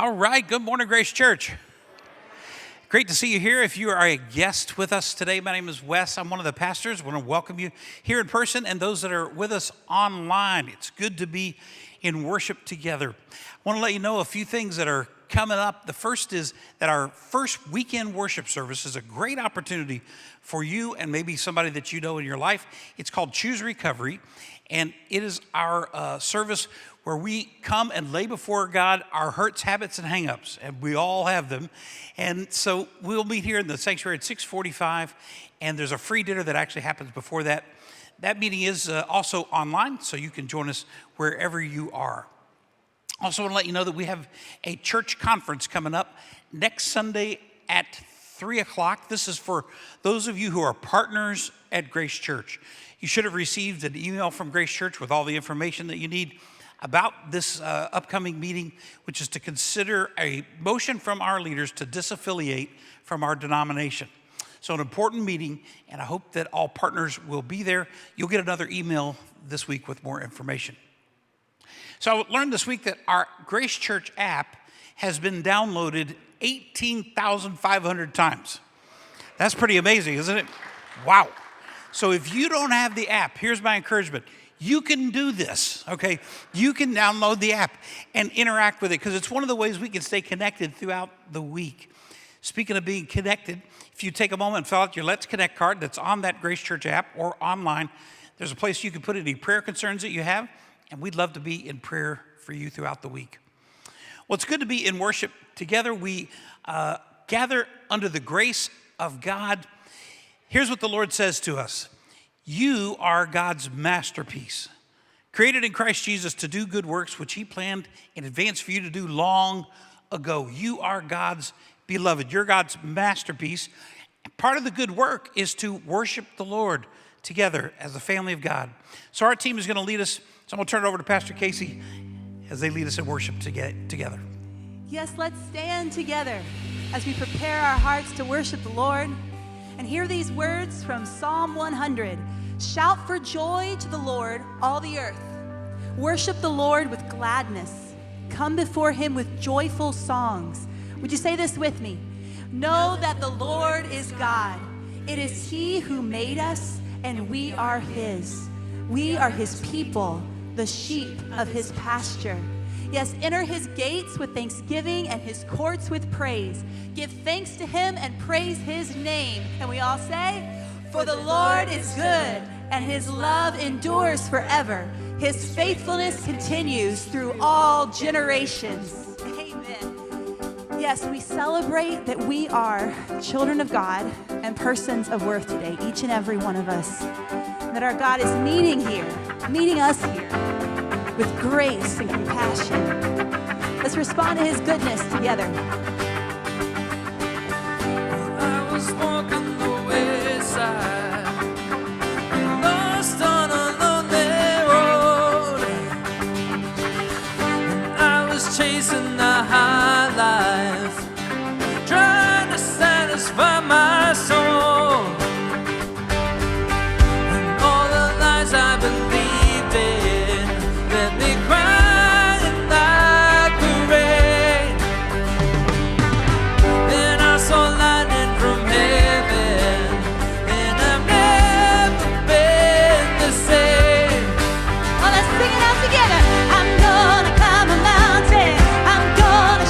All right, good morning, Grace Church. Great to see you here. If you are a guest with us today, my name is Wes. I'm one of the pastors. I want to welcome you here in person and those that are with us online. It's good to be in worship together. I want to let you know a few things that are coming up. The first is that our first weekend worship service is a great opportunity for you and maybe somebody that you know in your life. It's called Choose Recovery, and it is our service where we come and lay before God our hurts, habits, and hang-ups, and we all have them. And so we'll meet here in the sanctuary at 6:45, and there's a free dinner that actually happens before that. That meeting is also online, so you can join us wherever you are. Also want to let you know that we have a church conference coming up next Sunday at 3 o'clock. This is for those of you who are partners at Grace Church. You should have received an email from Grace Church with all the information that you need about this upcoming meeting, which is to consider a motion from our leaders to disaffiliate from our denomination. So an important meeting, and I hope that all partners will be there. You'll get another email this week with more information. So I learned this week that our Grace Church app has been downloaded 18,500 times. That's pretty amazing, isn't it? Wow. So if you don't have the app, here's my encouragement. You can do this, okay? You can download the app and interact with it because it's one of the ways we can stay connected throughout the week. Speaking of being connected, if you take a moment and fill out your Let's Connect card that's on that Grace Church app or online, there's a place you can put any prayer concerns that you have, and we'd love to be in prayer for you throughout the week. Well, it's good to be in worship together. We gather under the grace of God. Here's what the Lord says to us. You are God's masterpiece, created in Christ Jesus to do good works, which he planned in advance for you to do long ago. You are God's beloved. You're God's masterpiece. And part of the good work is to worship the Lord together as the family of God. So our team is going to lead us. So I'm going to turn it over to Pastor Casey as they lead us in worship together. Yes, let's stand together as we prepare our hearts to worship the Lord. And hear these words from Psalm 100. Shout for joy to the Lord, all the earth. Worship the Lord with gladness. Come before him with joyful songs. Would you say this with me? Know that the Lord is God. It is he who made us, and we are his. We are his people, the sheep of his pasture. Yes, enter his gates with thanksgiving and his courts with praise. Give thanks to him and praise his name. And we all say, for the Lord is good, and his love endures forever. His faithfulness continues through all generations. Amen. Yes, we celebrate that we are children of God and persons of worth today, each and every one of us. That our God is meeting us here with grace and compassion. Let's respond to his goodness together. I was walking the wayside, lost on a lonely road, and I was chasing the high life, trying to satisfy my soul, and all the lies I believed in let me crying like the rain. Then I saw lightning from heaven, and I've never been the same. Oh, let's sing it out together. I'm gonna climb a mountain. I'm gonna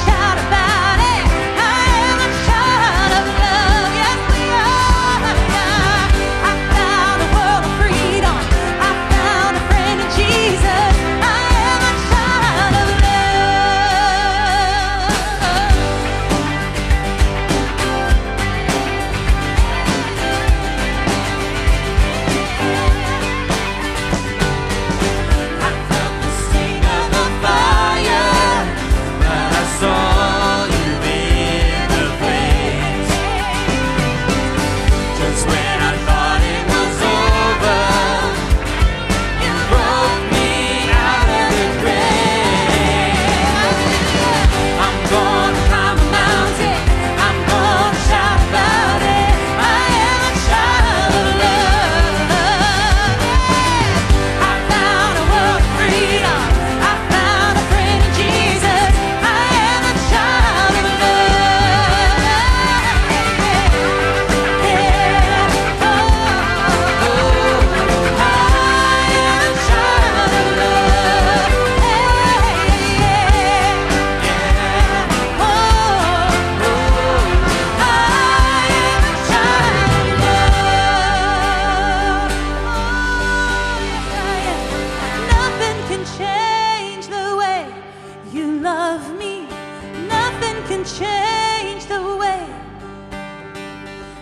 can change the way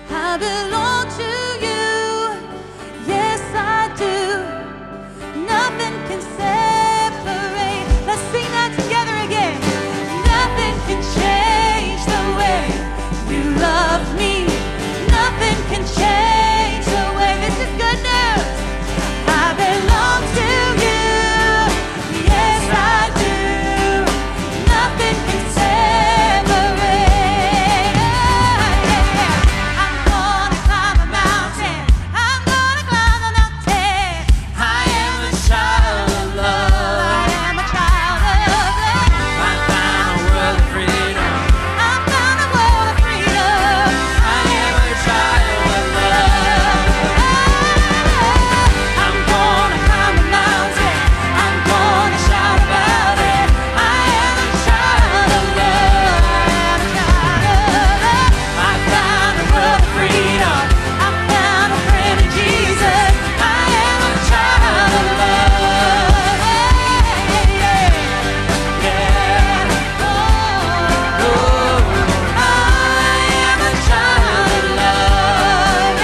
I belong to you. Yes, I do. Nothing can separate. Let's sing that together again. Nothing can change the way you love me. Nothing can change the way. This is good news. I belong to you. Yes, I do. Nothing can separate. I'm gonna climb a mountain. I'm gonna climb a mountain. I am a child of love. I am a child of love. I found a world of freedom. I found a world of freedom. I am a child of love. I'm gonna climb a mountain. I'm gonna shout about it. I am a child of love. I am a child of love. I found a world of freedom. I found a friend in Jesus. I am a child of love. Yeah. Oh, I am a child of love.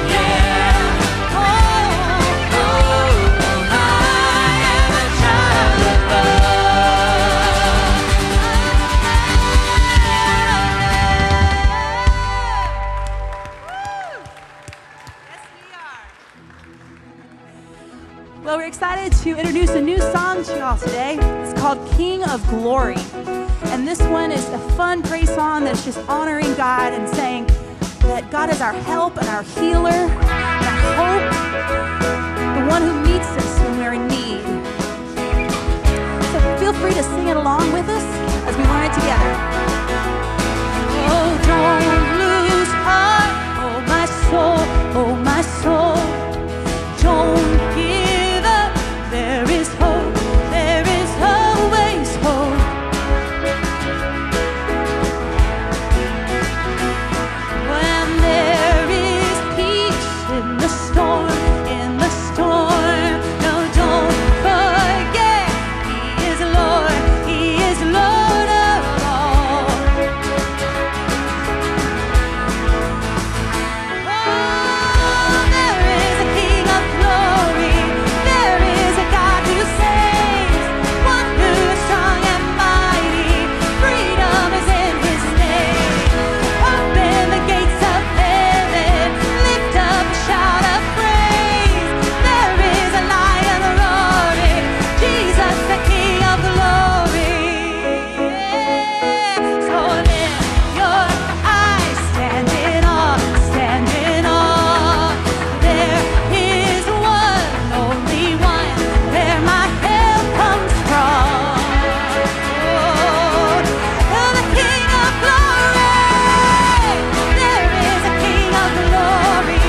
Yeah. Oh, I am a child of love. Yes, we are. Well, we're excited to introduce a new song to y'all today. It's called King of Glory. And this one is a fun praise song that's just honoring God and saying that God is our help and our healer, and our hope, the one who meets us when we're in need. So feel free to sing it along with us as we learn it together. Oh, don't lose heart, oh my soul, oh my soul. Don't give up, there is hope, there is always hope. When there is peace in the storm, no, don't forget, He is Lord of all. Oh, there is a King of glory, there is a God who saves, one who is strong and mighty, freedom is in His name. Open the gates of heaven, lift up a shout of praise. There is a lion roaring, Jesus the King of glory. So lift your eyes, stand in awe, stand in awe. There is one, only one, where my help comes from. Oh, the King of glory. There is a King of glory.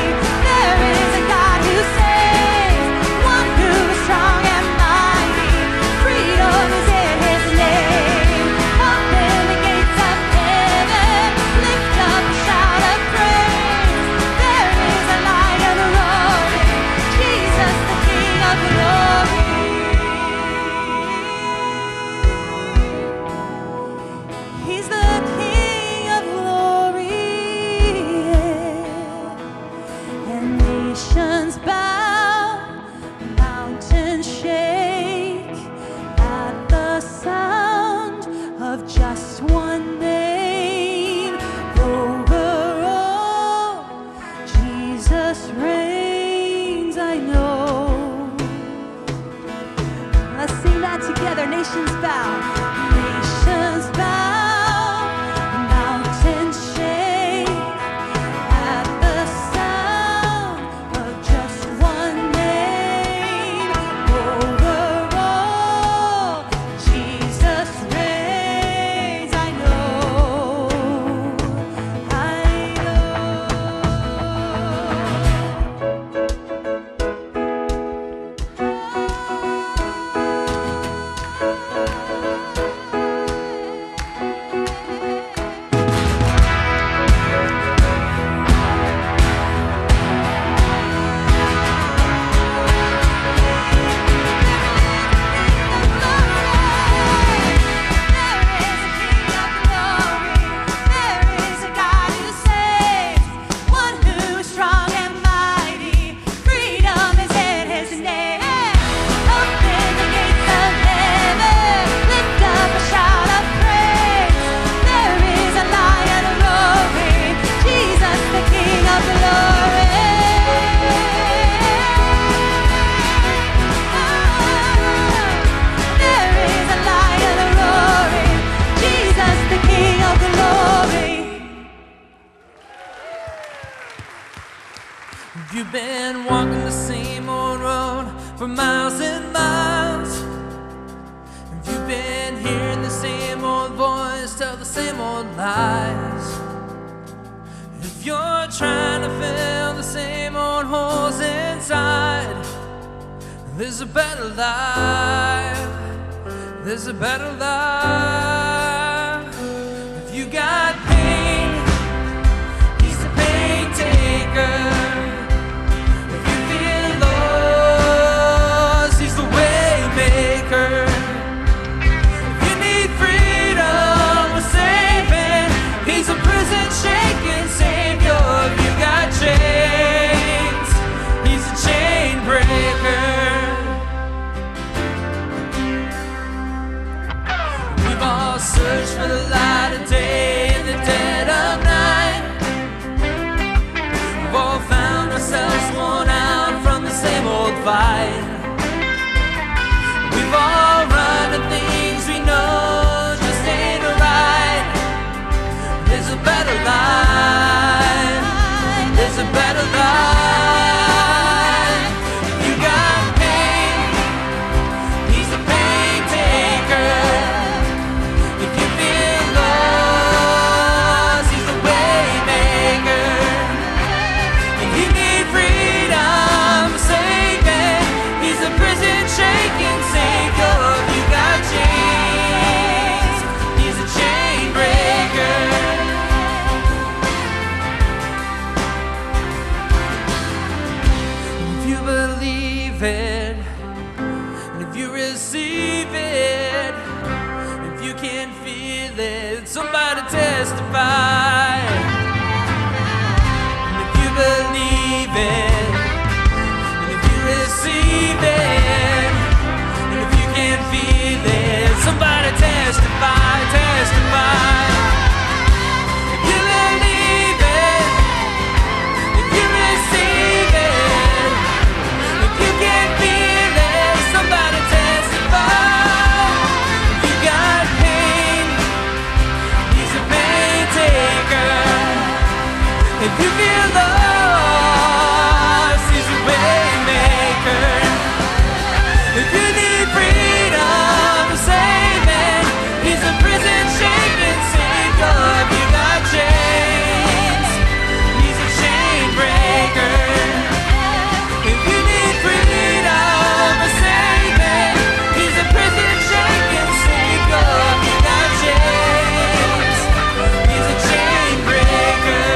There is a God who saves, one who is strong and mighty. Freedom is in His name. Open the gates of heaven, lift up a shout of praise. There is a lion roaring, Jesus the King of glory. He's the King of glory, and nations bow, mountains shake at the sound of just one name. Over all, Jesus reigns, I know. Let's sing that together. Nations bow. Nations bow. Mountains shake at the sound of just one name. Over all, Jesus reigns. I know. you've been walking the same old road for miles and miles, if you've been hearing the same old voice tell the same old lies, if you're trying to fill the same old holes inside, there's a better life, there's a better life. If you got pain, he's the pain taker. If you feel lost, he's the way maker. If you need freedom or saving, he's a prison shaking savior. If you got chains, he's a chain breaker. We've all searched for the light of day in the dead of night. We've all found ourselves worn out from the same old fight. We've all run to things we know just ain't right. There's a better life, there's a better life. If you got pain, he's the pain taker. If you feel lost, he's the way maker. If you need freedom saving, he's a prison shaking savior. If you got chains, he's a chain breaker. If you believe it, and if you receive it, if you can feel it, somebody testify. And if you believe it, and if you receive it, and if you can feel it, somebody testify, testify. If you believe it, if you receive it, if you can feel it, somebody testify. If you got pain, he's a pain taker. If you feel lost, he's a way maker. If you need freedom saving, he's a prison shaking savior. If you got chains, he's a chain breaker. If you need freedom saving, he's a prison shaking savior. If you got chains, he's a chain breaker.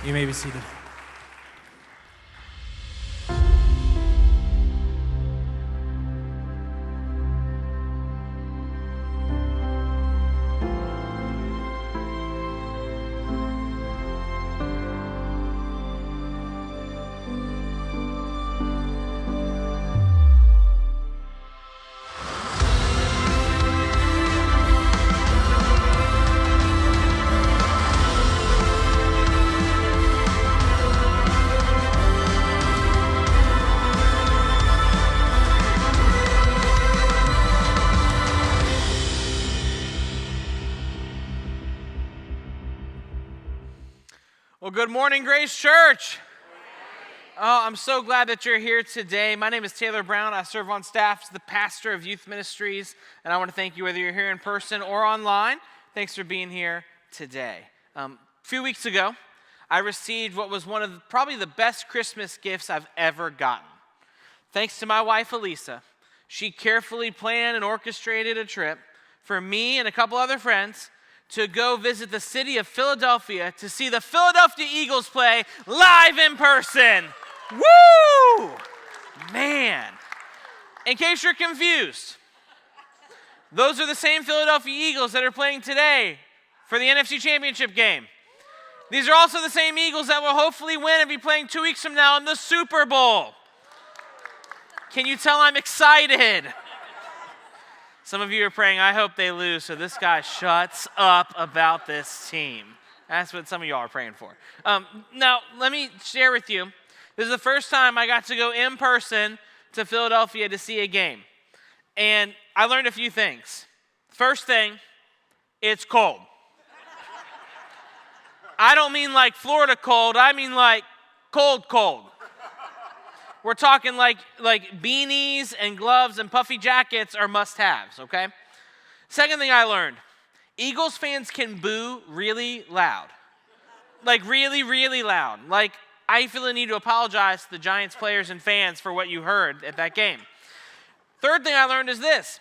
You may be seated. Well, good morning, Grace Church. Oh, I'm so glad that you're here today. My name is Taylor Brown. I serve on staff as the pastor of youth ministries, and I want to thank you whether you're here in person or online. Thanks for being here today. A few weeks ago, I received what was one of probably the best Christmas gifts I've ever gotten. Thanks to my wife, Elisa. She carefully planned and orchestrated a trip for me and a couple other friends to go visit the city of Philadelphia to see the Philadelphia Eagles play live in person. Woo! Man. In case you're confused, those are the same Philadelphia Eagles that are playing today for the NFC Championship game. These are also the same Eagles that will hopefully win and be playing 2 weeks from now in the Super Bowl. Can you tell I'm excited? Some of you are praying, I hope they lose, so this guy shuts up about this team. That's what some of y'all are praying for. Now, let me share with you. This is the first time I got to go in person to Philadelphia to see a game. And I learned a few things. First thing, it's cold. I don't mean like Florida cold, I mean like cold, cold. We're talking like beanies and gloves and puffy jackets are must-haves, okay? Second thing I learned, Eagles fans can boo really loud. Like really, really loud. Like I feel the need to apologize to the Giants players and fans for what you heard at that game. Third thing I learned is this.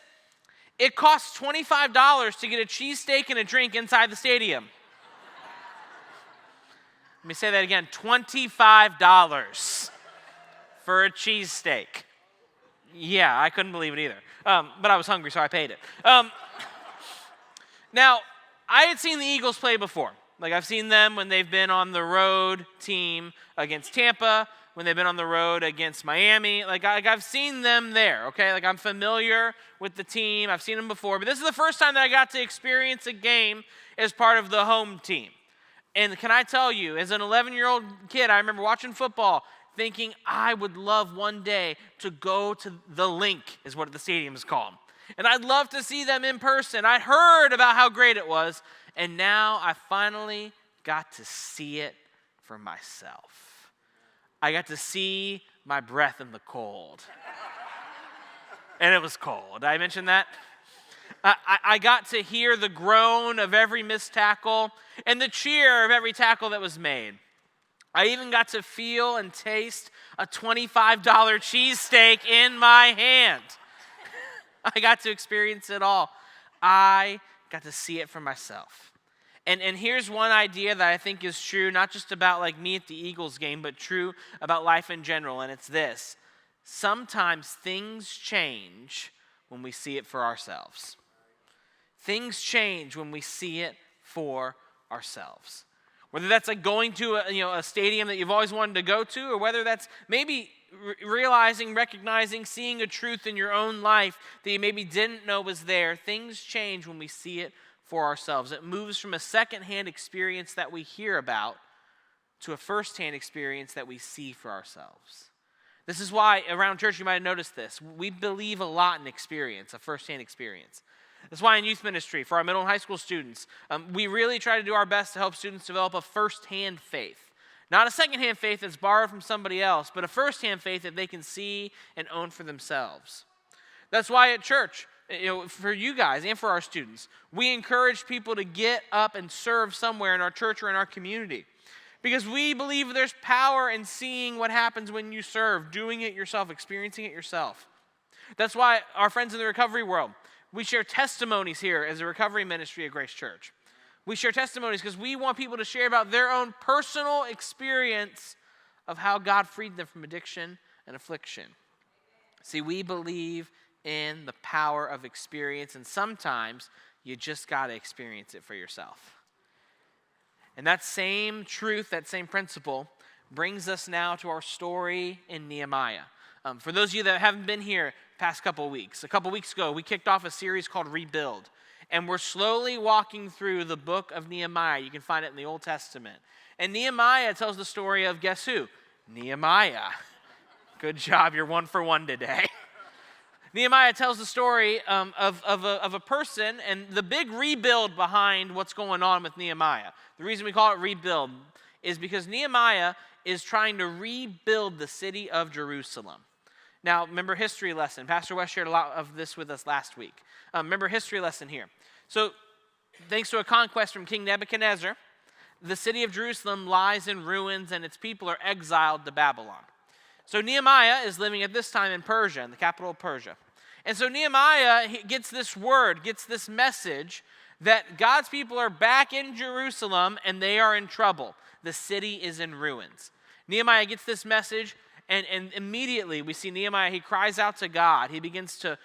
It costs $25 to get a cheesesteak and a drink inside the stadium. Let me say that again, $25 for a cheesesteak. Yeah, I couldn't believe it either. But I was hungry, so I paid it. Now, I had seen the Eagles play before. Like I've seen them when they've been on the road team against Tampa, when they've been on the road against Miami. Like I've seen them there, okay? Like I'm familiar with the team. I've seen them before. But this is the first time that I got to experience a game as part of the home team. And can I tell you, as an 11-year-old kid, I remember watching football thinking I would love one day to go to the Link, is what the stadium is called. And I'd love to see them in person. I'd heard about how great it was, and now I finally got to see it for myself. I got to see my breath in the cold. And it was cold. Did I mention that? I got to hear the groan of every missed tackle and the cheer of every tackle that was made. I even got to feel and taste a $25 cheesesteak in my hand. I got to experience it all. I got to see it for myself. And here's one idea that I think is true, not just about like me at the Eagles game, but true about life in general, and it's this. Sometimes things change when we see it for ourselves. Things change when we see it for ourselves. Whether that's like going to a stadium that you've always wanted to go to, or whether that's maybe realizing, recognizing, seeing a truth in your own life that you maybe didn't know was there. Things change when we see it for ourselves. It moves from a secondhand experience that we hear about to a firsthand experience that we see for ourselves. This is why around church you might have noticed this. We believe a lot in experience, a firsthand experience. That's why in youth ministry, for our middle and high school students, we really try to do our best to help students develop a firsthand faith. Not a secondhand faith that's borrowed from somebody else, but a firsthand faith that they can see and own for themselves. That's why at church, for you guys and for our students, we encourage people to get up and serve somewhere in our church or in our community. Because we believe there's power in seeing what happens when you serve, doing it yourself, experiencing it yourself. That's why our friends in the recovery world, we share testimonies here as a recovery ministry at Grace Church. We share testimonies because we want people to share about their own personal experience of how God freed them from addiction and affliction. See, we believe in the power of experience, and sometimes you just got to experience it for yourself. And that same truth, that same principle, brings us now to our story in Nehemiah. For those of you that haven't been here past couple weeks, a couple weeks ago, we kicked off a series called Rebuild. And we're slowly walking through the book of Nehemiah. You can find it in the Old Testament. And Nehemiah tells the story of, guess who? Nehemiah. Good job, you're 1 for 1 today. Nehemiah tells the story of a person and the big rebuild behind what's going on with Nehemiah. The reason we call it rebuild is because Nehemiah is trying to rebuild the city of Jerusalem. Now, remember history lesson. Pastor West shared a lot of this with us last week. Remember history lesson here. So, thanks to a conquest from King Nebuchadnezzar, the city of Jerusalem lies in ruins and its people are exiled to Babylon. So Nehemiah is living at this time in Persia, in the capital of Persia. And so Nehemiah gets this word, gets this message that God's people are back in Jerusalem and they are in trouble. The city is in ruins. Nehemiah gets this message, and immediately we see Nehemiah, he cries out to God. He begins to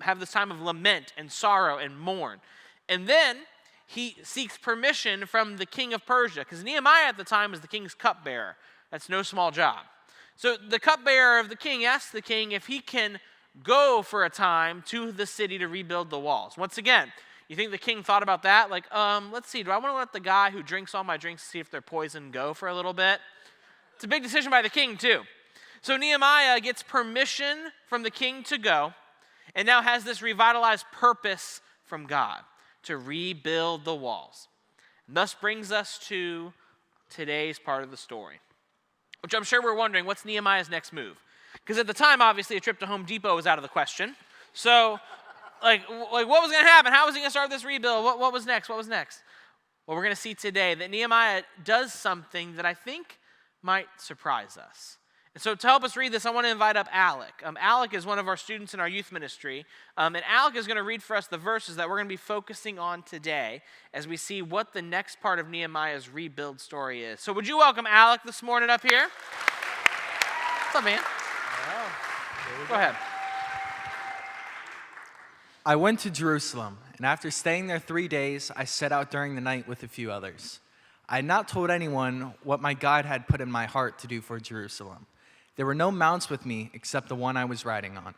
have this time of lament and sorrow and mourn. And then he seeks permission from the king of Persia, because Nehemiah at the time was the king's cupbearer. That's no small job. So the cupbearer of the king asks the king if he can go for a time to the city to rebuild the walls. Once again, you think the king thought about that? Like, let's see, do I want to let the guy who drinks all my drinks see if they're poison go for a little bit? It's a big decision by the king too. So Nehemiah gets permission from the king to go, and now has this revitalized purpose from God to rebuild the walls. And thus brings us to today's part of the story, which I'm sure we're wondering, what's Nehemiah's next move? Because at the time, obviously, a trip to Home Depot was out of the question. So, like what was going to happen? How was he going to start this rebuild? What was next? What was next? Well, we're going to see today that Nehemiah does something that I think might surprise us. And so to help us read this, I want to invite up Alec. Alec is one of our students in our youth ministry. And Alec is going to read for us the verses that we're going to be focusing on today as we see what the next part of Nehemiah's rebuild story is. So would you welcome Alec this morning up here? What's up, man? Go ahead. I went to Jerusalem, and after staying there 3 days, I set out during the night with a few others. I had not told anyone what my God had put in my heart to do for Jerusalem. There were no mounts with me except the one I was riding on.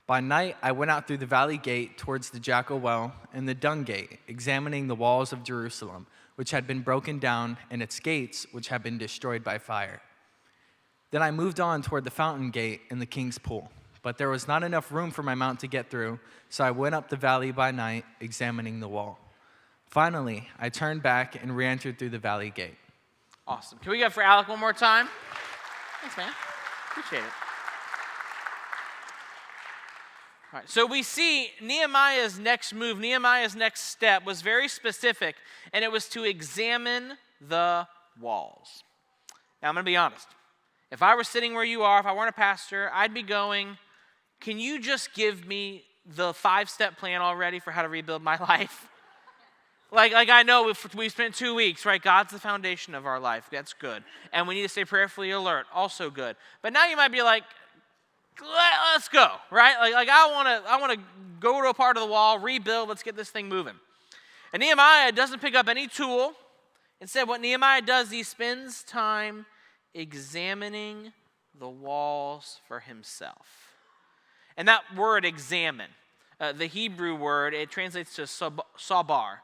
By night, I went out through the valley gate towards the Jackal Well and the Dung Gate, examining the walls of Jerusalem, which had been broken down, and its gates, which had been destroyed by fire. Then I moved on toward the Fountain Gate and the King's Pool, but there was not enough room for my mount to get through, so I went up the valley by night, examining the wall. Finally, I turned back and re-entered through the valley gate. Awesome. Can we go for Alec one more time? Thanks, man. Appreciate it. All right, so we see Nehemiah's next move, Nehemiah's next step was very specific, and it was to examine the walls. Now, I'm going to be honest. If I were sitting where you are, if I weren't a pastor, I'd be going, can you just give me the 5-step plan already for how to rebuild my life? Like I know we spent 2 weeks, right? God's the foundation of our life. That's good. And we need to stay prayerfully alert. Also good. But now you might be like, let's go, right? Like I want to go to a part of the wall, rebuild, let's get this thing moving. And Nehemiah doesn't pick up any tool. Instead, what Nehemiah does, he spends time examining the walls for himself. And that word examine, the Hebrew word, it translates to sabar.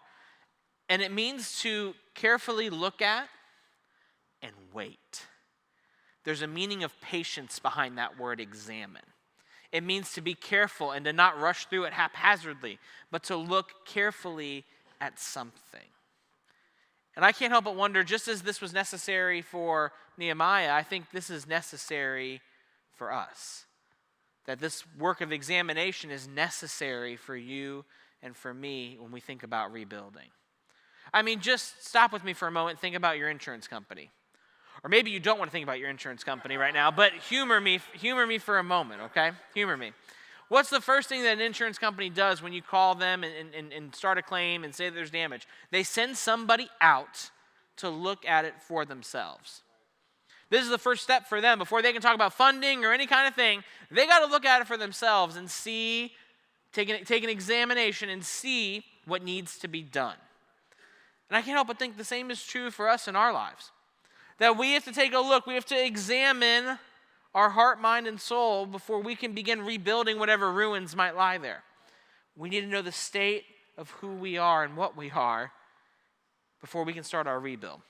And it means to carefully look at and wait. There's a meaning of patience behind that word examine. It means to be careful and to not rush through it haphazardly, but to look carefully at something. And I can't help but wonder, just as this was necessary for Nehemiah, I think this is necessary for us. That this work of examination is necessary for you and for me when we think about rebuilding. I mean, just stop with me for a moment and think about your insurance company. Or maybe you don't want to think about your insurance company right now, but humor me for a moment, okay? Humor me. What's the first thing that an insurance company does when you call them and start a claim and say that there's damage? They send somebody out to look at it for themselves. This is the first step for them. Before they can talk about funding or any kind of thing, they got to look at it for themselves and see, take an examination and see what needs to be done. And I can't help but think the same is true for us in our lives. That we have to take a look, we have to examine our heart, mind, and soul before we can begin rebuilding whatever ruins might lie there. We need to know the state of who we are and what we are before we can start our rebuild.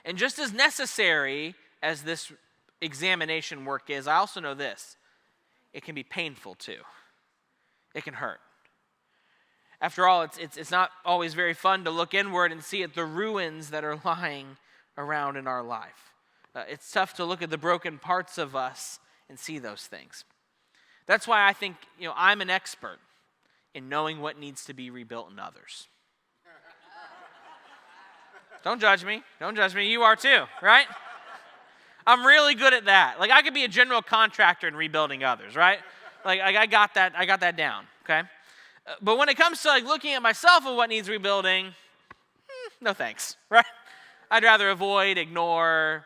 And just as necessary as this examination work is, I also know this. It can be painful too. It can hurt. After all, it's not always very fun to look inward and see at the ruins that are lying around in our life. It's tough to look at the broken parts of us and see those things. That's why I think, I'm an expert in knowing what needs to be rebuilt in others. Don't judge me. Don't judge me. You are too, right? I'm really good at that. Like, I could be a general contractor in rebuilding others, right? Like I got that down, okay? But when it comes to looking at myself and what needs rebuilding, no thanks, right? I'd rather avoid, ignore,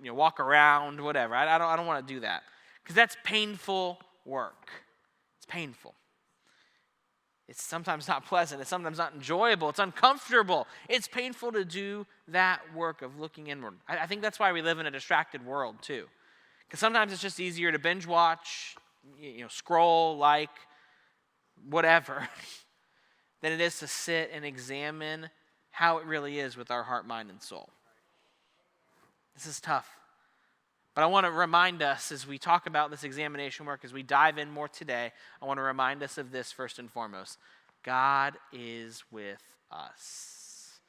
walk around, whatever. I don't want to do that because that's painful work. It's painful. It's sometimes not pleasant. It's sometimes not enjoyable. It's uncomfortable. It's painful to do that work of looking inward. I think that's why we live in a distracted world too, because sometimes it's just easier to binge watch, scroll, whatever, than it is to sit and examine how it really is with our heart, mind, and soul. This is tough. But I want to remind us as we talk about this examination work, as we dive in more today, I want to remind us of this first and foremost. God is with us.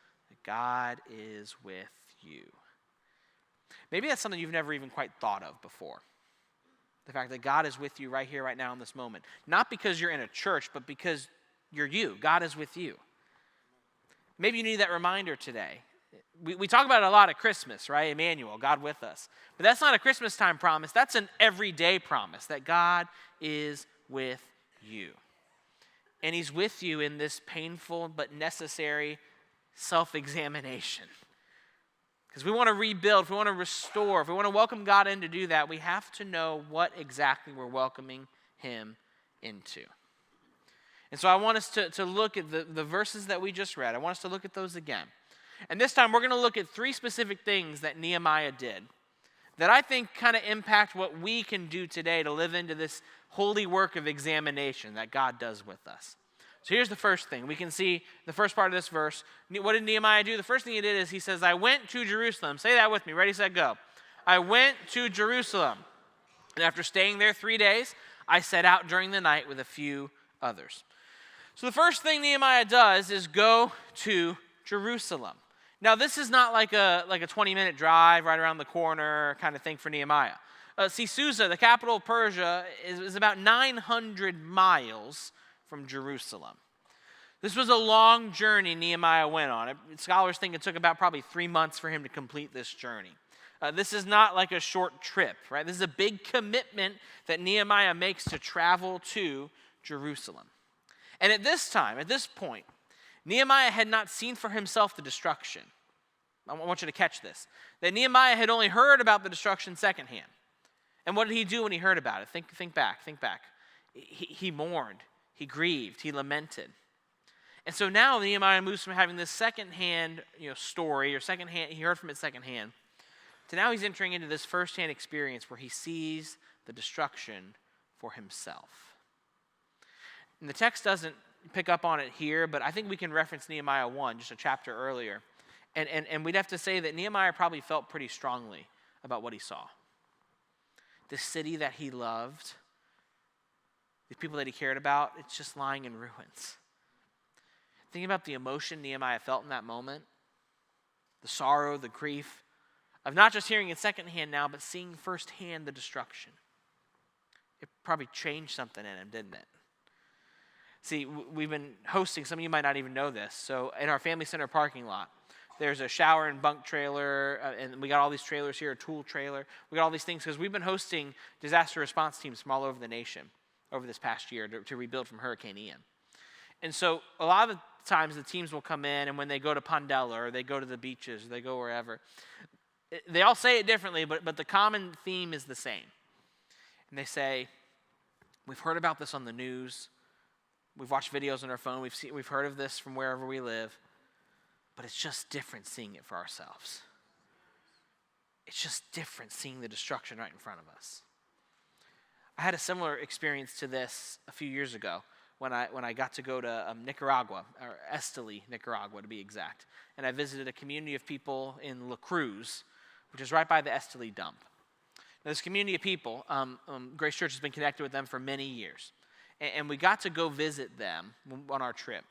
God is with you. Maybe that's something you've never even quite thought of before. The fact that God is with you right here, right now in this moment. Not because you're in a church, but because you're you. God is with you. Maybe you need that reminder today. We talk about it a lot at Christmas, right? Emmanuel, God with us. But that's not a Christmas time promise. That's an everyday promise that God is with you. And he's with you in this painful but necessary self-examination. Because we want to rebuild, if we want to restore, if we want to welcome God in to do that, we have to know what exactly we're welcoming him into. And so I want us to look at the verses that we just read. I want us to look at those again. And this time we're going to look at 3 specific things that Nehemiah did that I think kind of impact what we can do today to live into this holy work of examination that God does with us. So here's the first thing. We can see the first part of this verse. What did Nehemiah do? The first thing he did is he says, I went to Jerusalem. Say that with me. Ready, set, go. I went to Jerusalem. And after staying there 3 days, I set out during the night with a few others. So the first thing Nehemiah does is go to Jerusalem. Now, this is not like a 20-minute drive right around the corner kind of thing for Nehemiah. See, Susa, the capital of Persia, is about 900 miles from Jerusalem. This was a long journey Nehemiah went on. Scholars think it took about probably 3 months for him to complete this journey. This is not like a short trip, right? This is a big commitment that Nehemiah makes to travel to Jerusalem. And at this time, at this point, Nehemiah had not seen for himself the destruction. I want you to catch this. That Nehemiah had only heard about the destruction secondhand. And what did he do when he heard about it? Think back. He mourned, he grieved, he lamented. And so now Nehemiah moves from having this secondhand story, or secondhand, he heard from it secondhand, to now he's entering into this firsthand experience where he sees the destruction for himself. And the text doesn't pick up on it here, but I think we can reference Nehemiah 1, just a chapter earlier. And we'd have to say that Nehemiah probably felt pretty strongly about what he saw. This city that he loved, the people that he cared about, it's just lying in ruins. Think about the emotion Nehemiah felt in that moment, the sorrow, the grief, of not just hearing it secondhand now, but seeing firsthand the destruction. It probably changed something in him, didn't it? See, we've been hosting, some of you might not even know this, so in our family center parking lot, there's a shower and bunk trailer, and we got all these trailers here, a tool trailer. We got all these things because we've been hosting disaster response teams from all over the nation over this past year to rebuild from Hurricane Ian. And so a lot of the times the teams will come in, and when they go to Pondella or they go to the beaches or they go wherever, they all say it differently, but the common theme is the same. And they say, we've heard about this on the news. We've watched videos on our phone. We've heard of this from wherever we live. But it's just different seeing it for ourselves. It's just different seeing the destruction right in front of us. I had a similar experience to this a few years ago when I got to go to Nicaragua, or Esteli, Nicaragua to be exact. And I visited a community of people in La Cruz, which is right by the Esteli dump. Now, this community of people, Grace Church has been connected with them for many years. And we got to go visit them on our trip.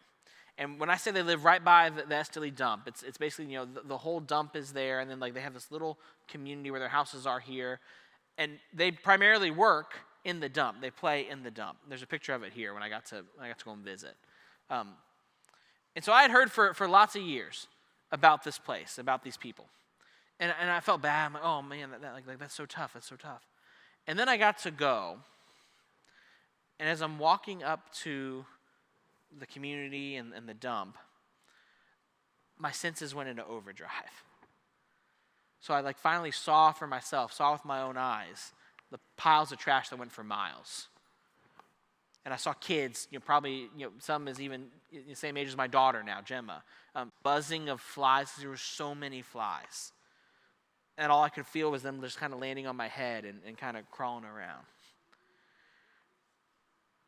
And when I say they live right by the Esteli dump, it's basically, the whole dump is there, and then they have this little community where their houses are here. And they primarily work in the dump. They play in the dump. There's a picture of it here when I got to go and visit. And so I had heard for lots of years about this place, about these people. And I felt bad. I'm like, oh man, that's so tough. That's so tough. And then I got to go. And as I'm walking up to the community and the dump, my senses went into overdrive. So I finally saw for myself, saw with my own eyes, the piles of trash that went for miles. And I saw kids, probably, some is even the same age as my daughter now, Gemma, buzzing of flies because there were so many flies. And all I could feel was them just kind of landing on my head and kind of crawling around.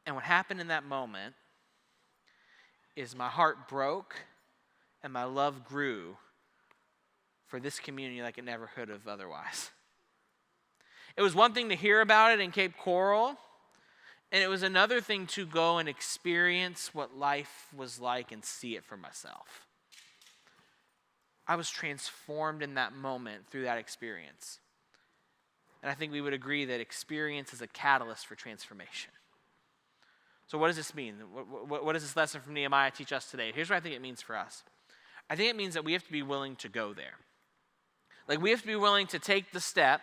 And what happened in that moment is my heart broke and my love grew for this community like it never could have otherwise. It was one thing to hear about it in Cape Coral, and it was another thing to go and experience what life was like and see it for myself. I was transformed in that moment through that experience. And I think we would agree that experience is a catalyst for transformation. So what does this mean? What does this lesson from Nehemiah teach us today? Here's what I think it means for us. I think it means that we have to be willing to go there. Like, we have to be willing to take the step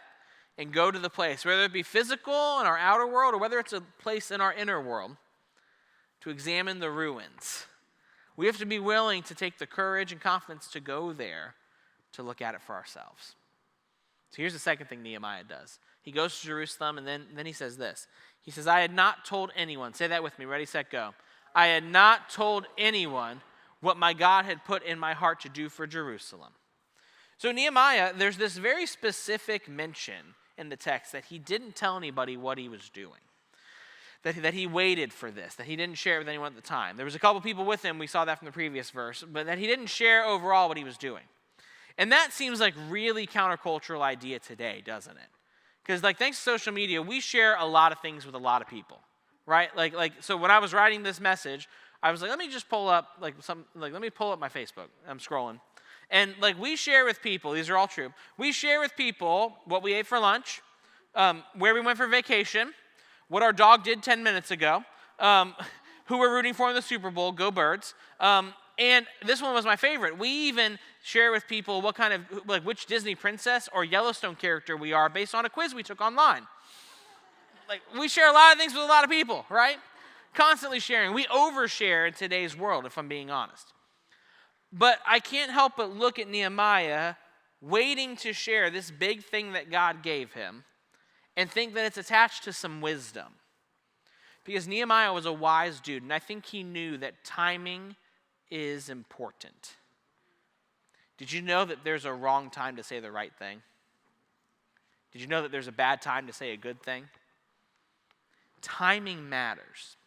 and go to the place, whether it be physical in our outer world or whether it's a place in our inner world, to examine the ruins. We have to be willing to take the courage and confidence to go there to look at it for ourselves. So here's the second thing Nehemiah does. He goes to Jerusalem, and then he says this. He says, I had not told anyone. Say that with me. Ready, set, go. I had not told anyone what my God had put in my heart to do for Jerusalem. So Nehemiah, there's this very specific mention in the text that he didn't tell anybody what he was doing. That he waited for this, that he didn't share it with anyone at the time. There was a couple people with him, we saw that from the previous verse, but that he didn't share overall what he was doing. And that seems like really countercultural idea today, doesn't it? Because thanks to social media, we share a lot of things with a lot of people, right? So when I was writing this message, I was like, let me just pull up let me pull up my Facebook. I'm scrolling. And we share with people, these are all true, we share with people what we ate for lunch, where we went for vacation, what our dog did 10 minutes ago, who we're rooting for in the Super Bowl, go Birds. And this one was my favorite. We even share with people what kind of, which Disney princess or Yellowstone character we are based on a quiz we took online. We share a lot of things with a lot of people, right? Constantly sharing. We overshare in today's world, if I'm being honest. But I can't help but look at Nehemiah waiting to share this big thing that God gave him and think that it's attached to some wisdom. Because Nehemiah was a wise dude, and I think he knew that timing is important. Did you know that there's a wrong time to say the right thing? Did you know that there's a bad time to say a good thing? Timing matters.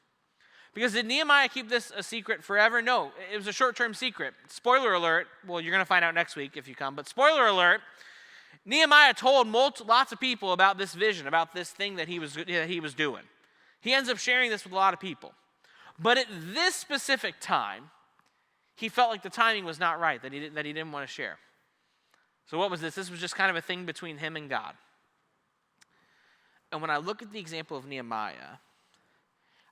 Because did Nehemiah keep this a secret forever? No, it was a short-term secret. Spoiler alert, well, you're going to find out next week if you come, but spoiler alert, Nehemiah told lots of people about this vision, about this thing that he was doing. He ends up sharing this with a lot of people. But at this specific time, he felt like the timing was not right, that he didn't want to share. So what was this? This was just kind of a thing between him and God. And when I look at the example of Nehemiah,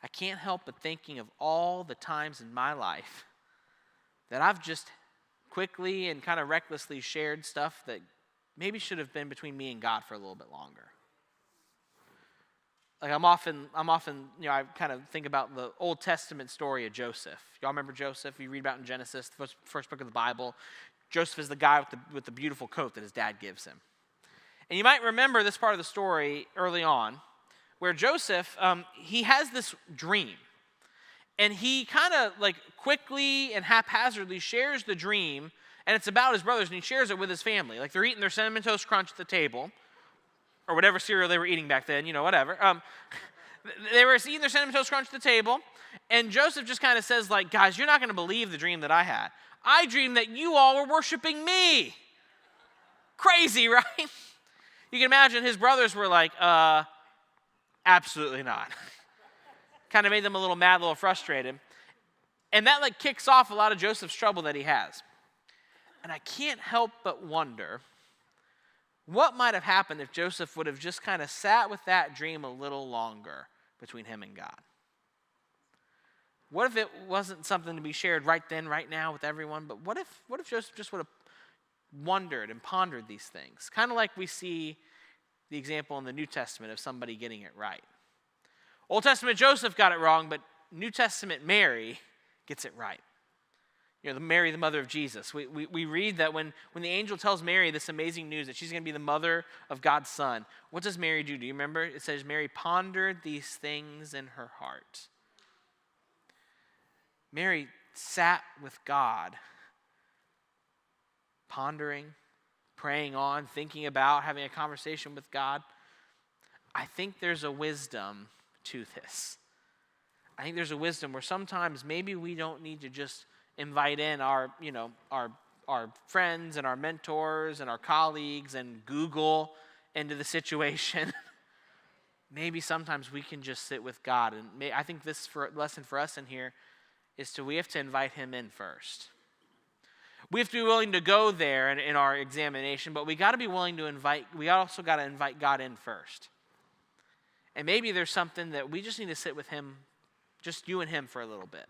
I can't help but thinking of all the times in my life that I've just quickly and kind of recklessly shared stuff that maybe should have been between me and God for a little bit longer. I'm often, I kind of think about the Old Testament story of Joseph. Y'all remember Joseph? You read about in Genesis, the first book of the Bible. Joseph is the guy with the beautiful coat that his dad gives him. And you might remember this part of the story early on, where Joseph, he has this dream. And he kind of quickly and haphazardly shares the dream, and it's about his brothers, and he shares it with his family. They're eating their Cinnamon Toast Crunch at the table, or whatever cereal they were eating back then, whatever. They were eating their Cinnamon Toast Crunch at the table, and Joseph just kind of says, guys, you're not going to believe the dream that I had. I dreamed that you all were worshiping me. Crazy, right? You can imagine his brothers were like, absolutely not. Kind of made them a little mad, a little frustrated. And that kicks off a lot of Joseph's trouble that he has. And I can't help but wonder what might have happened if Joseph would have just kind of sat with that dream a little longer between him and God. What if it wasn't something to be shared right then, right now with everyone, but what if Joseph just would have wondered and pondered these things? Kind of like we see the example in the New Testament of somebody getting it right. Old Testament Joseph got it wrong, but New Testament Mary gets it right. Mary, the mother of Jesus. We read that when the angel tells Mary this amazing news that she's going to be the mother of God's son, what does Mary do? Do you remember? It says Mary pondered these things in her heart. Mary sat with God, pondering, praying on, thinking about, having a conversation with God. I think there's a wisdom to this. I think there's a wisdom where sometimes maybe we don't need to just invite in our friends and our mentors and our colleagues and Google into the situation, maybe sometimes we can just sit with God. And I think this lesson for us in here is we have to invite him in first. We have to be willing to go there in our examination, but we got to be willing to we also got to invite God in first. And maybe there's something that we just need to sit with him, just you and him for a little bit.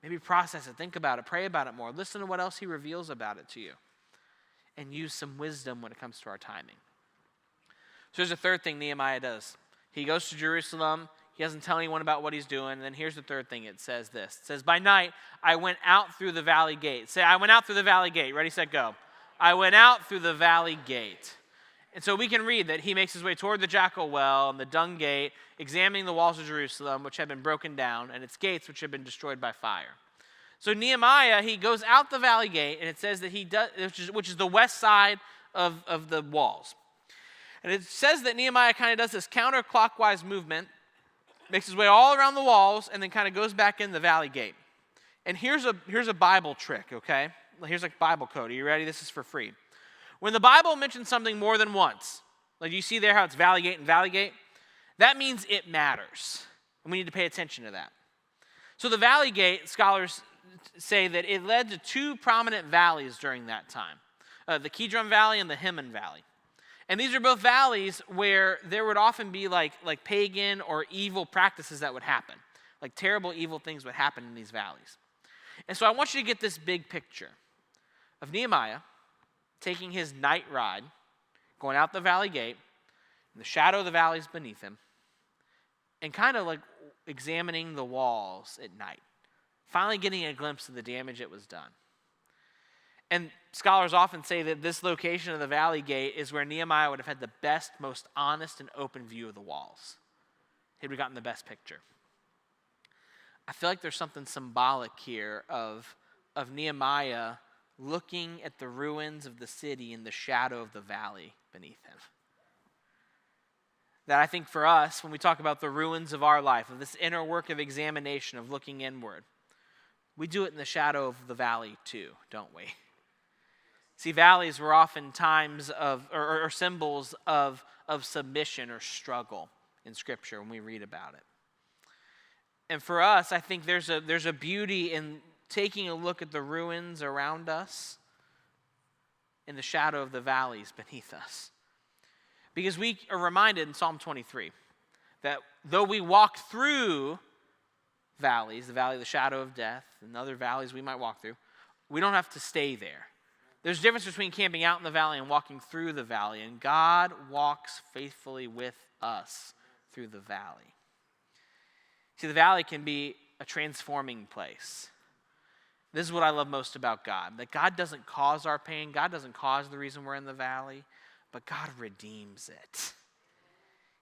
Maybe process it, think about it, pray about it more. Listen to what else he reveals about it to you. And use some wisdom when it comes to our timing. So here's the third thing Nehemiah does. He goes to Jerusalem. He doesn't tell anyone about what he's doing. And then here's the third thing. It says this. It says, by night, I went out through the valley gate. Say, I went out through the valley gate. Ready, set, go. I went out through the valley gate. And so we can read that he makes his way toward the Jackal Well and the Dung Gate, examining the walls of Jerusalem, which had been broken down, and its gates, which had been destroyed by fire. So Nehemiah, he goes out the valley gate, and it says that he does, which is the west side of the walls. And it says that Nehemiah kind of does this counterclockwise movement, makes his way all around the walls, and then kind of goes back in the valley gate. And here's a Bible trick, okay? Here's like Bible code. Are you ready? This is for free. When the Bible mentions something more than once, like you see there how it's valley gate and valley gate, that means it matters. And we need to pay attention to that. So the valley gate, scholars say that it led to two prominent valleys during that time, the Kidron Valley and the Hinnom Valley. And these are both valleys where there would often be like pagan or evil practices that would happen. Like terrible evil things would happen in these valleys. And so I want you to get this big picture of Nehemiah taking his night ride, going out the valley gate, and the shadow of the valley is beneath him, and kind of like examining the walls at night, finally getting a glimpse of the damage that was done. And scholars often say that this location of the valley gate is where Nehemiah would have had the best, most honest and open view of the walls. He would have gotten the best picture. I feel like there's something symbolic here of Nehemiah looking at the ruins of the city in the shadow of the valley beneath him. That I think for us, when we talk about the ruins of our life, of this inner work of examination, of looking inward, we do it in the shadow of the valley too, don't we? See, valleys were often times of, or symbols of submission or struggle in Scripture when we read about it. And for us, I think there's a beauty in taking a look at the ruins around us in the shadow of the valleys beneath us. Because we are reminded in Psalm 23 that though we walk through valleys, the valley of the shadow of death, and other valleys we might walk through, we don't have to stay there. There's a difference between camping out in the valley and walking through the valley, and God walks faithfully with us through the valley. See, the valley can be a transforming place. This is what I love most about God, that God doesn't cause our pain, God doesn't cause the reason we're in the valley, but God redeems it.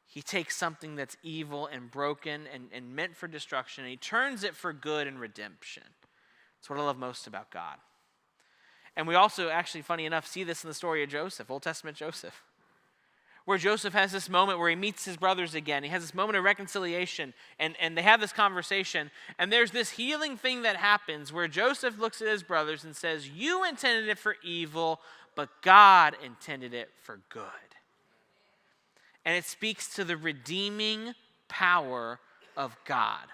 He takes something that's evil and broken and meant for destruction, and he turns it for good and redemption. That's what I love most about God. And we also, actually, funny enough, see this in the story of Joseph, Old Testament Joseph, where Joseph has this moment where he meets his brothers again. He has this moment of reconciliation, and they have this conversation. And there's this healing thing that happens where Joseph looks at his brothers and says, "You intended it for evil, but God intended it for good." And it speaks to the redeeming power of God,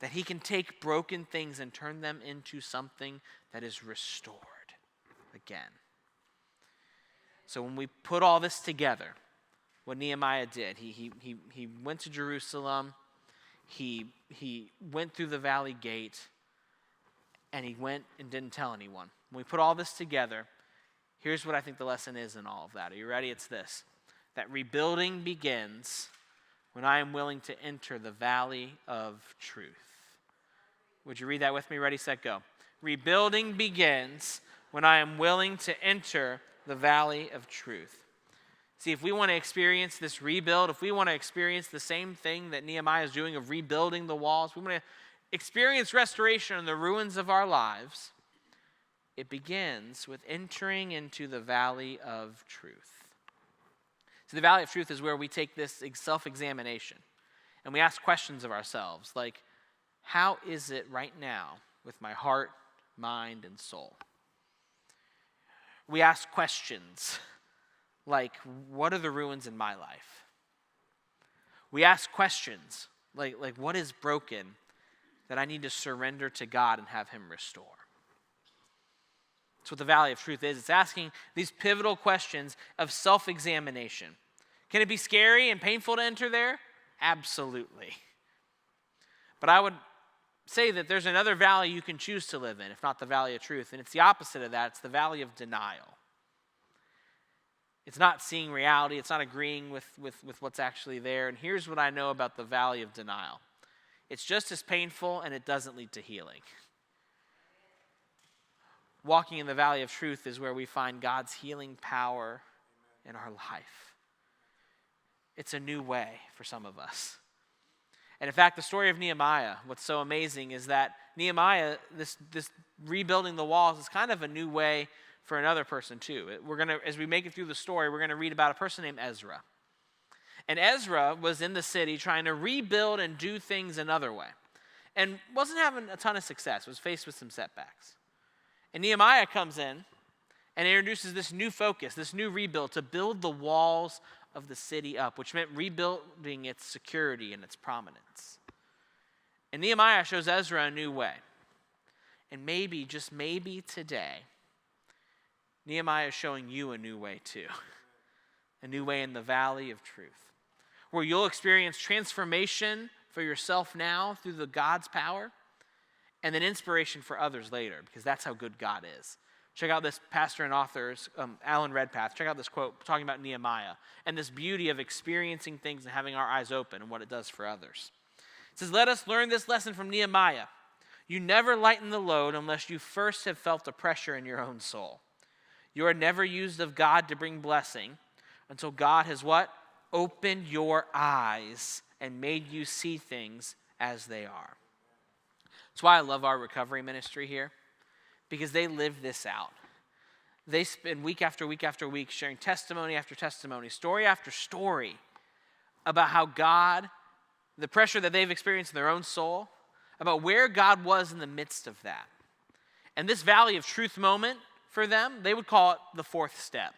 that he can take broken things and turn them into something that is restored again. So when we put all this together, what Nehemiah did, he went to Jerusalem, he went through the valley gate, and he went and didn't tell anyone. When we put all this together, here's what I think the lesson is in all of that. Are you ready? It's this: that rebuilding begins when I am willing to enter the valley of truth. Would you read that with me? Ready, set, go. Rebuilding begins when I am willing to enter the valley of truth. See, if we want to experience this rebuild, if we want to experience the same thing that Nehemiah is doing of rebuilding the walls, we want to experience restoration in the ruins of our lives, it begins with entering into the valley of truth. So the valley of truth is where we take this self-examination and we ask questions of ourselves like, how is it right now with my heart, mind, and soul? We ask questions like, what are the ruins in my life? We ask questions like what is broken that I need to surrender to God and have him restore? That's what the Valley of Truth is. It's asking these pivotal questions of self-examination. Can it be scary and painful to enter there? Absolutely. But I would say that there's another valley you can choose to live in, if not the Valley of Truth, and it's the opposite of that. It's the Valley of Denial. It's not seeing reality. It's not agreeing with what's actually there. And here's what I know about the Valley of Denial. It's just as painful, and it doesn't lead to healing. Walking in the Valley of Truth is where we find God's healing power in our life. It's a new way for some of us. And in fact, the story of Nehemiah, what's so amazing is that Nehemiah, this rebuilding the walls is kind of a new way for another person too. As we make it through the story, we're going to read about a person named Ezra. And Ezra was in the city trying to rebuild and do things another way. And wasn't having a ton of success, was faced with some setbacks. And Nehemiah comes in and introduces this new focus, this new rebuild to build the walls of the city up, which meant rebuilding its security and its prominence. And Nehemiah shows Ezra a new way. And maybe, just maybe today, Nehemiah is showing you a new way too. A new way in the Valley of Truth, where you'll experience transformation for yourself now through the God's power, and then inspiration for others later, because that's how good God is. Check out this pastor and author, Alan Redpath. Check out this quote talking about Nehemiah and this beauty of experiencing things and having our eyes open and what it does for others. It says, "Let us learn this lesson from Nehemiah. You never lighten the load unless you first have felt the pressure in your own soul. You are never used of God to bring blessing until God has what? Opened your eyes and made you see things as they are." That's why I love our recovery ministry here, because they live this out. They spend week after week after week sharing testimony after testimony, story after story about how God, the pressure that they've experienced in their own soul, about where God was in the midst of that. And this Valley of Truth moment for them, they would call it the fourth step.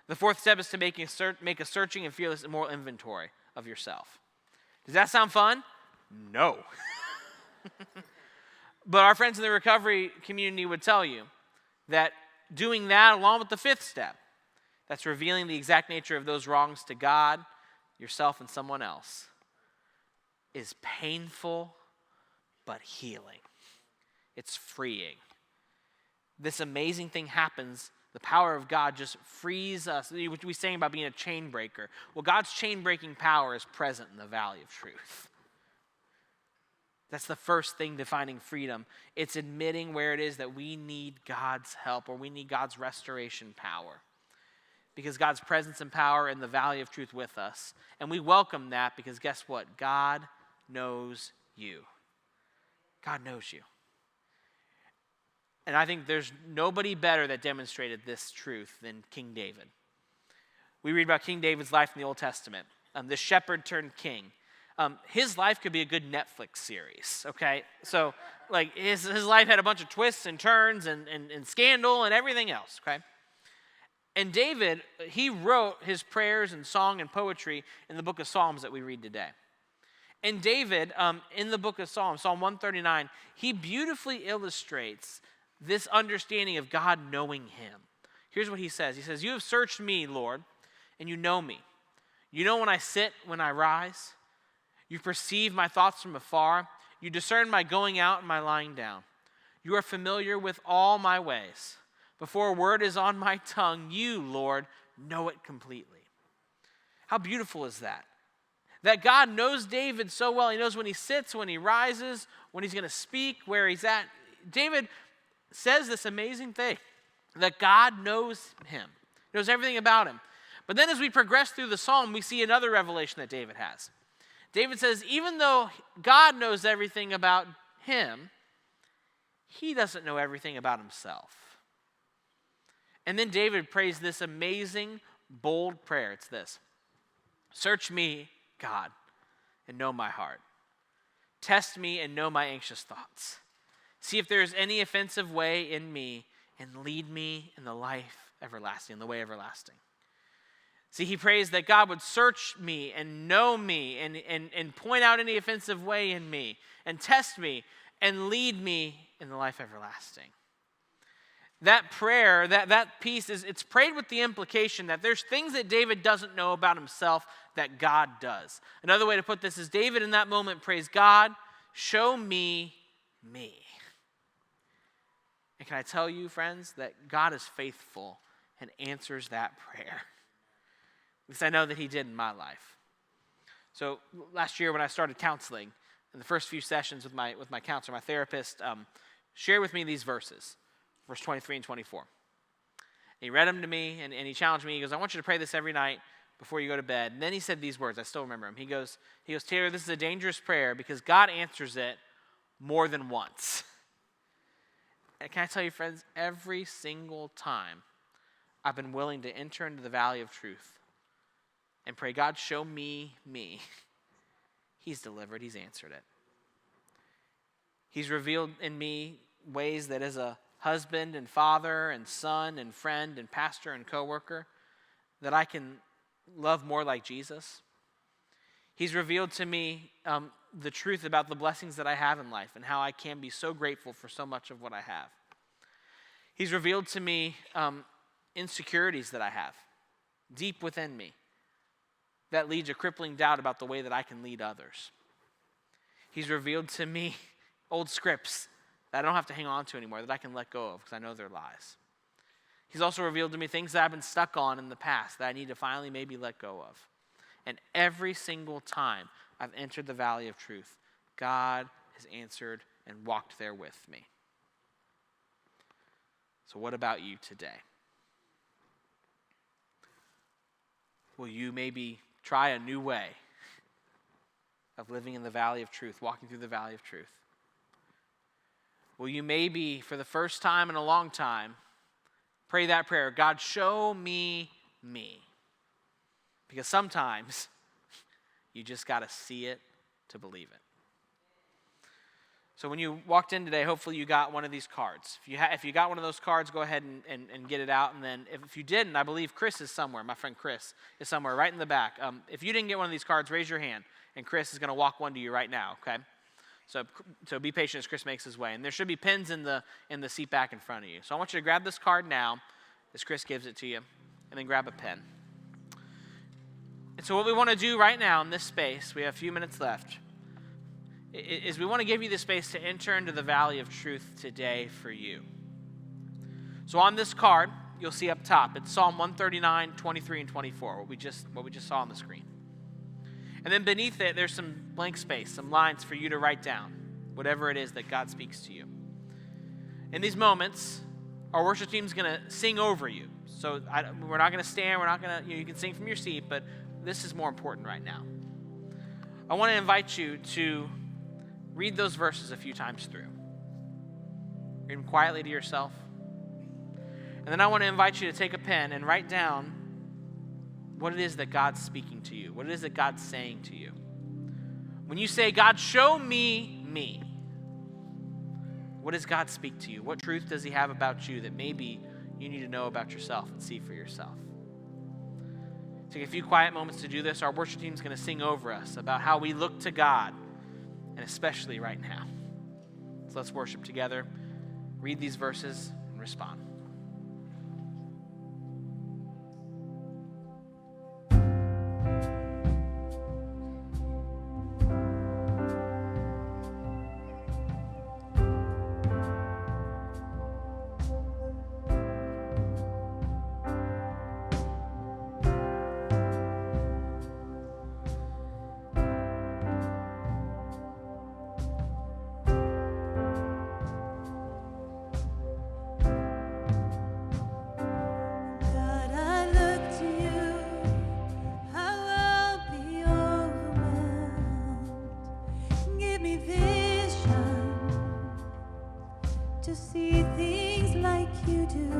The fourth step is to make a searching and fearless and moral inventory of yourself. Does that sound fun? No. But our friends in the recovery community would tell you that doing that along with the fifth step, that's revealing the exact nature of those wrongs to God, yourself, and someone else, is painful but healing. It's freeing. This amazing thing happens. The power of God just frees us. What we saying about being a chain breaker. Well, God's chain breaking power is present in the Valley of Truth. That's the first thing defining freedom. It's admitting where it is that we need God's help or we need God's restoration power. Because God's presence and power in the Valley of Truth with us. And we welcome that because guess what? God knows you. God knows you. And I think there's nobody better that demonstrated this truth than King David. We read about King David's life in the Old Testament. The shepherd turned king. His life could be a good Netflix series, okay? So, like, his life had a bunch of twists and turns and scandal and everything else, okay? And David, he wrote his prayers and song and poetry in the book of Psalms that we read today. And David, in the book of Psalms, Psalm 139, he beautifully illustrates this understanding of God knowing him. Here's what he says. He says, "You have searched me, Lord, and you know me. You know when I sit, when I rise. You perceive my thoughts from afar. You discern my going out and my lying down. You are familiar with all my ways. Before a word is on my tongue, you, Lord, know it completely." How beautiful is that? That God knows David so well. He knows when he sits, when he rises, when he's going to speak, where he's at. David says this amazing thing, that God knows him, knows everything about him. But then as we progress through the psalm, we see another revelation that David has. David says, even though God knows everything about him, he doesn't know everything about himself. And then David prays this amazing, bold prayer. It's this: "Search me, God, and know my heart. Test me and know my anxious thoughts. See if there is any offensive way in me, and lead me in the life everlasting, in the way everlasting." See, he prays that God would search me and know me and point out any offensive way in me and test me and lead me in the life everlasting. That prayer, that piece, it's prayed with the implication that there's things that David doesn't know about himself that God does. Another way to put this is David in that moment prays, God, show me me. And can I tell you, friends, that God is faithful and answers that prayer? Because I know that he did in my life. So last year when I started counseling, in the first few sessions with my counselor, my therapist, shared with me these verses, verse 23 and 24. And he read them to me, and he challenged me. He goes, I want you to pray this every night before you go to bed. And then he said these words. I still remember them. He goes, Taylor, this is a dangerous prayer because God answers it more than once. And can I tell you, friends, every single time I've been willing to enter into the valley of truth and pray, God, show me me. He's delivered. He's answered it. He's revealed in me ways that as a husband and father and son and friend and pastor and coworker, that I can love more like Jesus. He's revealed to me the truth about the blessings that I have in life and how I can be so grateful for so much of what I have. He's revealed to me insecurities that I have deep within me that lead to crippling doubt about the way that I can lead others. He's revealed to me old scripts that I don't have to hang on to anymore, that I can let go of because I know they're lies. He's also revealed to me things that I've been stuck on in the past that I need to finally maybe let go of. And every single time I've entered the valley of truth, God has answered and walked there with me. So what about you today? Will you maybe try a new way of living in the valley of truth, walking through the valley of truth? Will you maybe, for the first time in a long time, pray that prayer, God, show me me? Because sometimes you just got to see it to believe it. So when you walked in today, hopefully you got one of these cards. If you got one of those cards, go ahead and get it out. And then if you didn't, I believe Chris is somewhere. My friend Chris is somewhere right in the back. If you didn't get one of these cards, raise your hand. And Chris is going to walk one to you right now, okay? So be patient as Chris makes his way. And there should be pens in the seat back in front of you. So I want you to grab this card now as Chris gives it to you. And then grab a pen. And so what we want to do right now in this space, we have a few minutes left, is we want to give you the space to enter into the valley of truth today for you. So on this card, you'll see up top, it's Psalm 139, 23, and 24, what we just saw on the screen. And then beneath it, there's some blank space, some lines for you to write down, whatever it is that God speaks to you. In these moments, our worship team is going to sing over you. So we're not going to stand, we're not going to, you can sing from your seat, but this is more important right now. I want to invite you to read those verses a few times through. Read them quietly to yourself. And then I want to invite you to take a pen and write down what it is that God's speaking to you, what it is that God's saying to you. When you say, God, show me me, what does God speak to you? What truth does he have about you that maybe you need to know about yourself and see for yourself? Take a few quiet moments to do this. Our worship team is going to sing over us about how we look to God, and especially right now. So let's worship together, read these verses, and respond. To see things like you do.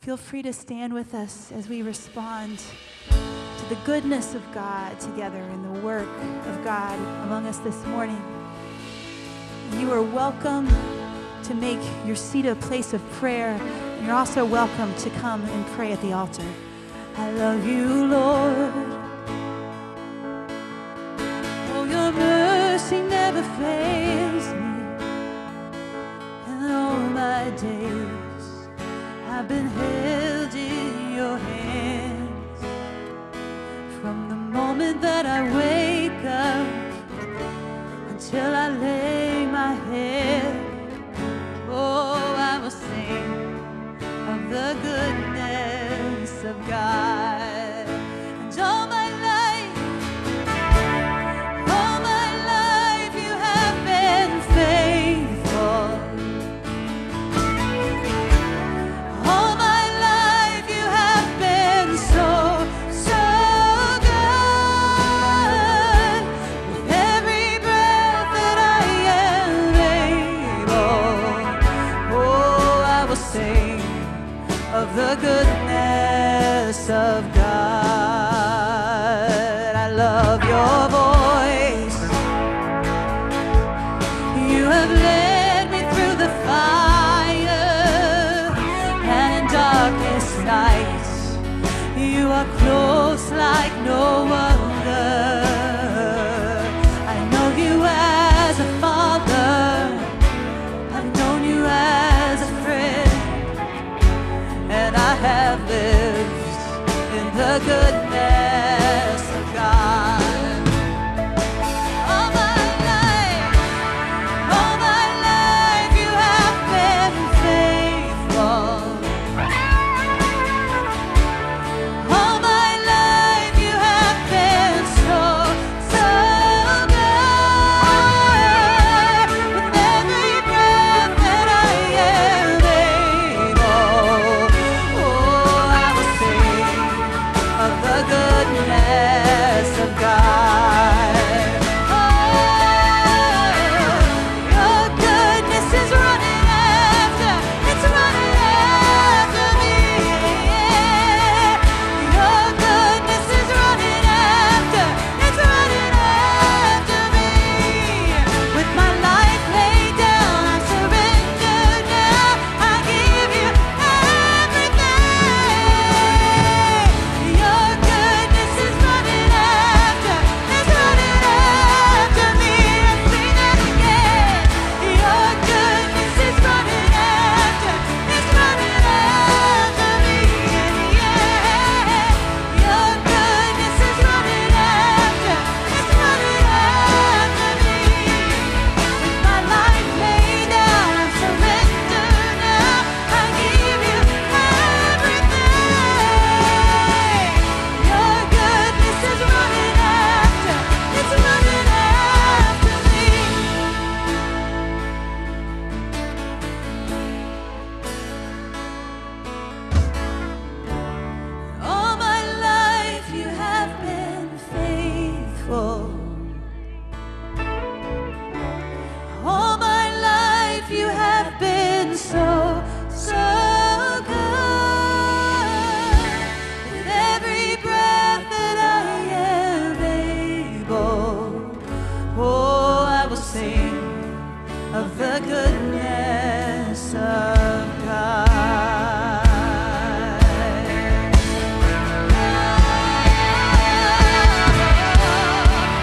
feel free to stand with us as we respond to the goodness of God together and the work of God among us this morning. You are welcome to make your seat a place of prayer. And you're also welcome to come and pray at the altar. I love you, Lord. Oh, your mercy never fails me. And all my days I've been held in your hands. From the moment that I wake up until I lay my head, oh, I will sing of the goodness of God. And all my life you have been faithful. All my life you have been so, so good. With every breath that I am able, oh, I will sing of the goodness of God. I love your voice. You have led me through the fire and in darkest nights. You are close like no other. I know you as a father. I've known you as a friend. And I have lived in the goodness of God. All my life you have been faithful. All my life you have been so, so good. With every breath that I am able, oh, I will sing of the goodness of God. Your goodness is running after, it's running after me. Your goodness is running after, it's running after me. With my life laid down, I surrender now. I give you everything. Your goodness is running after, it's running after me. Let's sing that again. Your goodness is running after, it's running after me. Yeah. Your goodness is running after, it's running after me. With my life laid down, I surrender now. I give you everything. Your goodness is running after, it's running after me. All my life you have been faithful. All my life you have been so, so good. With every breath that I am able, oh, I will sing of the goodness of God.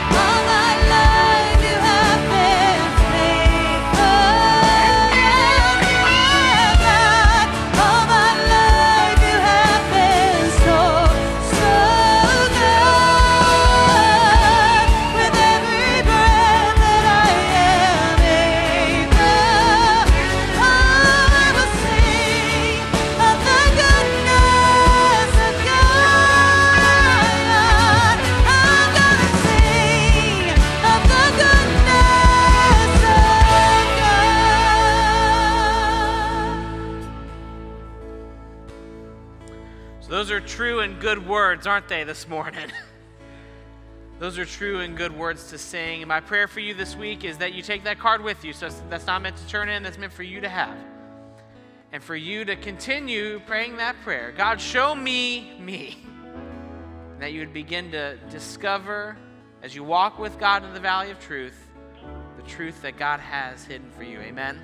All my life you have been faithful. All my life you have been so, so good. With every breath that I am able, I will sing of the goodness of God. I'm gonna sing of the goodness of God. So those are true and good words, aren't they, this morning? Those are true and good words to sing. And my prayer for you this week is that you take that card with you. So that's not meant to turn in, that's meant for you to have. and for you to continue praying that prayer. God, show me me. And that you would begin to discover, as you walk with God in the valley of truth, the truth that God has hidden for you. Amen.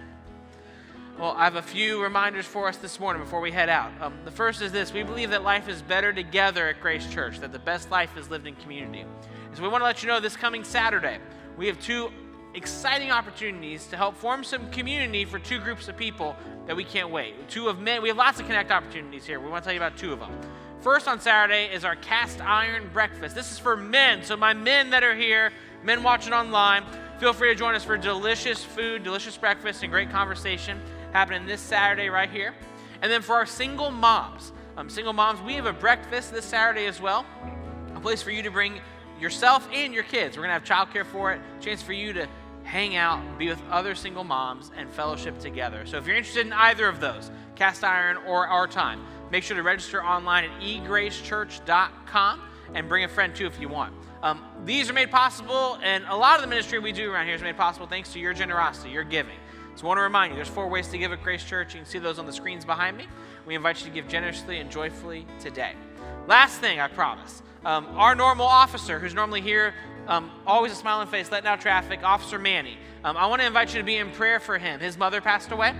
Well, I have a few reminders for us this morning before we head out. The first is this: we believe that life is better together at Grace Church, that the best life is lived in community. And so we want to let you know this coming Saturday, we have 2 exciting opportunities to help form some community for 2 groups of people that we can't wait. 2 of men. We have lots of connect opportunities here. We want to tell you about 2 of them. First on Saturday is our cast iron breakfast. This is for men. So my men that are here, men watching online, feel free to join us for delicious food, delicious breakfast, and great conversation happening this Saturday right here. And then for our single moms, we have a breakfast this Saturday as well. A place for you to bring yourself and your kids. We're going to have childcare for it. A chance for you to hang out, be with other single moms, and fellowship together. So if you're interested in either of those, cast iron or our time, make sure to register online at egracechurch.com and bring a friend too if you want. These are made possible, and a lot of the ministry we do around here is made possible thanks to your generosity, your giving. So I want to remind you, there's 4 ways to give at Grace Church. You can see those on the screens behind me. We invite you to give generously and joyfully today. Last thing, I promise. Our normal officer, who's normally here, always a smiling face, letting out traffic, Officer Manny. I want to invite you to be in prayer for him. His mother passed away,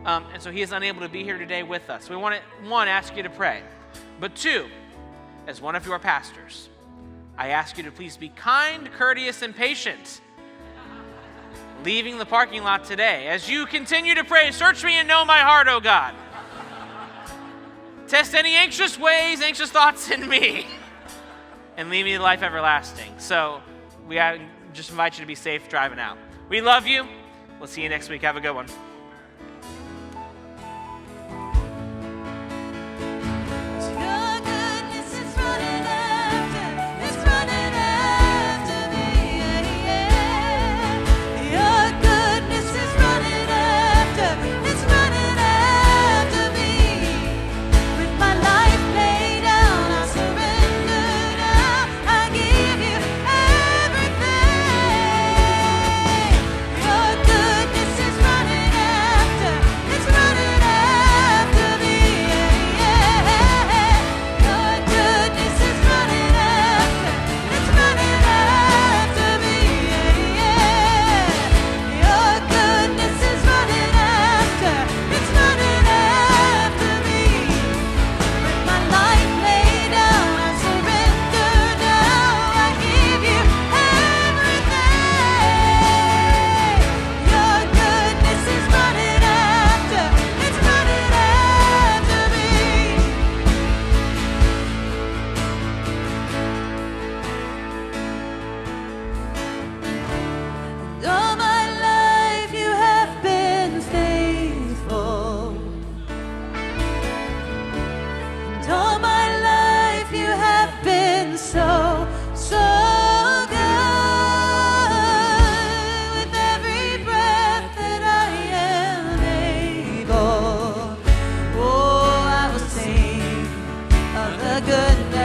and so he is unable to be here today with us. We want to, 1, ask you to pray. But 2, as one of your pastors, I ask you to please be kind, courteous, and patient leaving the parking lot today. As you continue to pray, search me and know my heart, O God. Test any anxious ways, anxious thoughts in me, and lead me to life everlasting. So we just invite you to be safe driving out. We love you. We'll see you next week. Have a good one. Your goodness is running after, it's running after me. Your goodness is running after, it's running after me. With my life laid down, I surrender now. I give you everything. Your goodness is running after, it's running after me. Your goodness is running after, it's running after me. Your goodness is running after, it's running after me. With my life laid down, I surrender now. I give you everything. Your goodness is running after, it's running after me. And all my life you have been faithful. And all my life you have been so, so good. With every breath that I am able, oh, I will sing of the goodness